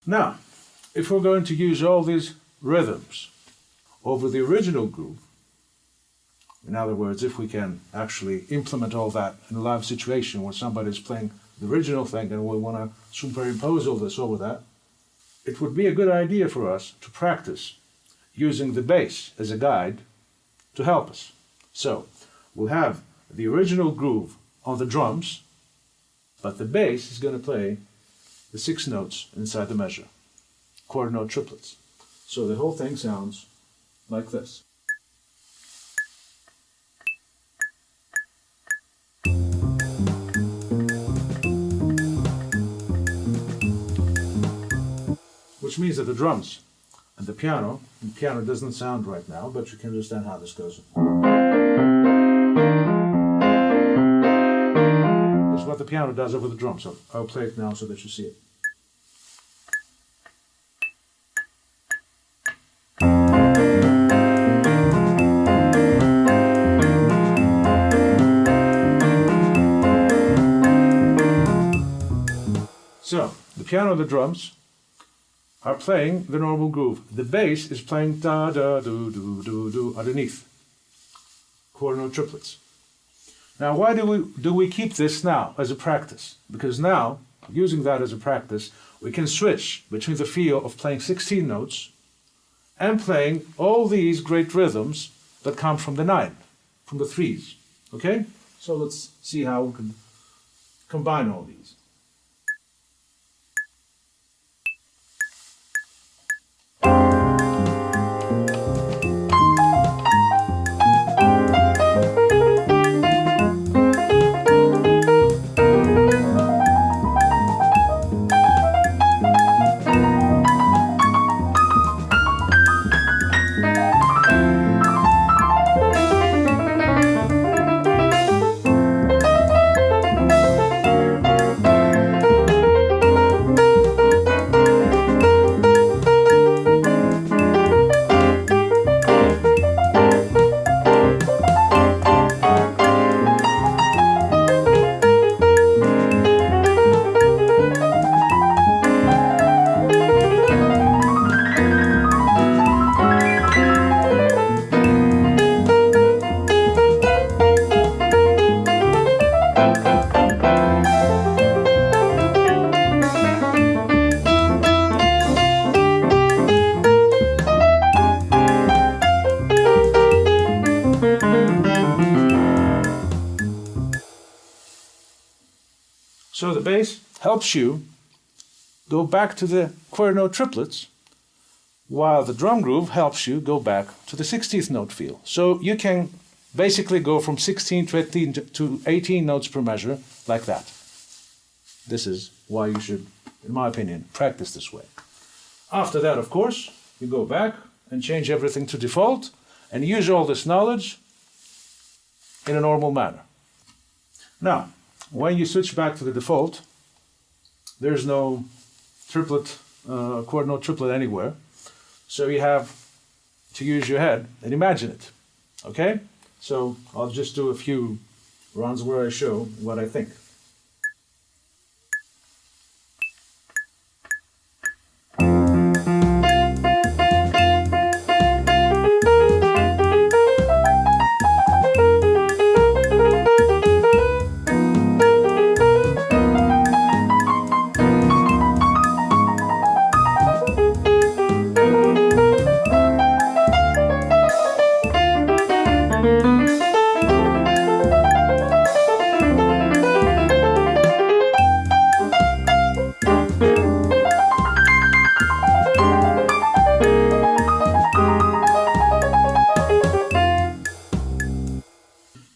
Now, if we're going to use all these rhythms over the original groove, in other words, if we can actually implement all that in a live situation where somebody's playing the original thing and we want to superimpose all this over that, it would be a good idea for us to practice using the bass as a guide to help us. So, we'll have the original groove on the drums, but the bass is going to play the 6 notes inside the measure, chord note triplets. So the whole thing sounds like this. Which means that the drums and the piano doesn't sound right now, but you can understand how this goes. This is what the piano does over the drums, so I'll play it now so that you see it. So, the piano and the drums are playing the normal groove. The bass is playing da da do do do do underneath. Chord note triplets. Now why do we keep this now as a practice? Because now, using that as a practice, we can switch between the feel of playing 16 notes and playing all these great rhythms that come from the 9, from the 3s. Okay? So let's see how we can combine all these. So the bass helps you go back to the chord note triplets, while the drum groove helps you go back to the 16th note feel. So you can basically go from 16 to 18 notes per measure like that. This is why you should, in my opinion, practice this way. After that, of course, you go back and change everything to default and use all this knowledge in a normal manner. Now, when you switch back to the default, there's no triplet, chord note triplet anywhere. So you have to use your head and imagine it. Okay? So I'll just do a few runs where I show what I think.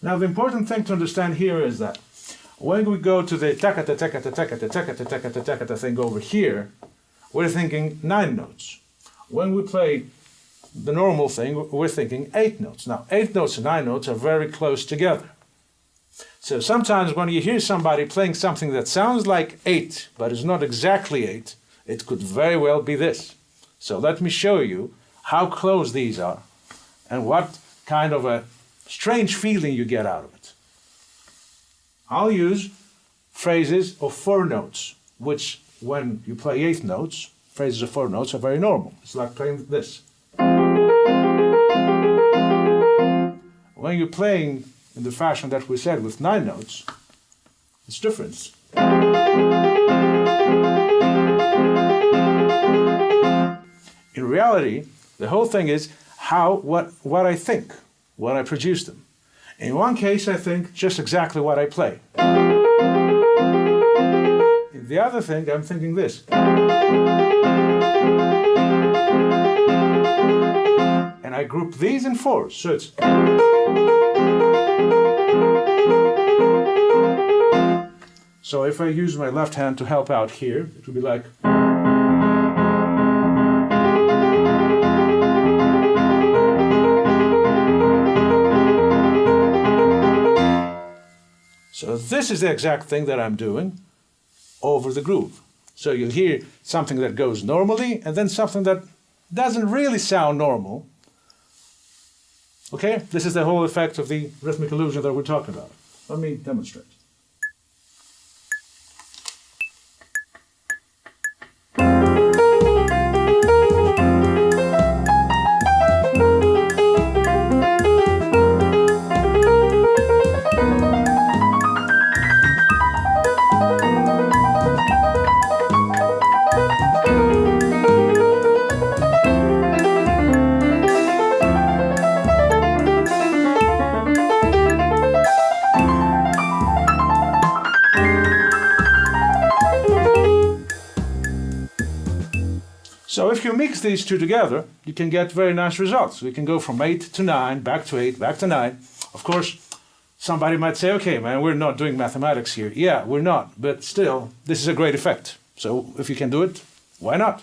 Now the important thing to understand here is that when we go to the takata takata takata takata takata takata thing over here, we're thinking 9 notes. When we play the normal thing, we're thinking 8 notes. Now 8 notes and 9 notes are very close together. So sometimes when you hear somebody playing something that sounds like 8, but is not exactly 8, it could very well be this. So let me show you how close these are and what kind of a strange feeling you get out of it. I'll use phrases of 4 notes, which when you play 8 notes, phrases of 4 notes are very normal. It's like playing this. When you're playing in the fashion that we said with 9 notes, it's different. In reality, the whole thing is what I think, what I produce them. In one case, I think just exactly what I play. In the other thing, I'm thinking this. And I group these in 4s, so it's... So if I use my left hand to help out here, it would be like... So this is the exact thing that I'm doing over the groove. So you'll hear something that goes normally and then something that doesn't really sound normal. Okay? This is the whole effect of the rhythmic illusion that we're talking about. Let me demonstrate. So if you mix these two together, you can get very nice results. We can go from 8 to 9, back to 8, back to 9. Of course, somebody might say, okay, man, we're not doing mathematics here. Yeah, we're not, but still, this is a great effect. So if you can do it, why not?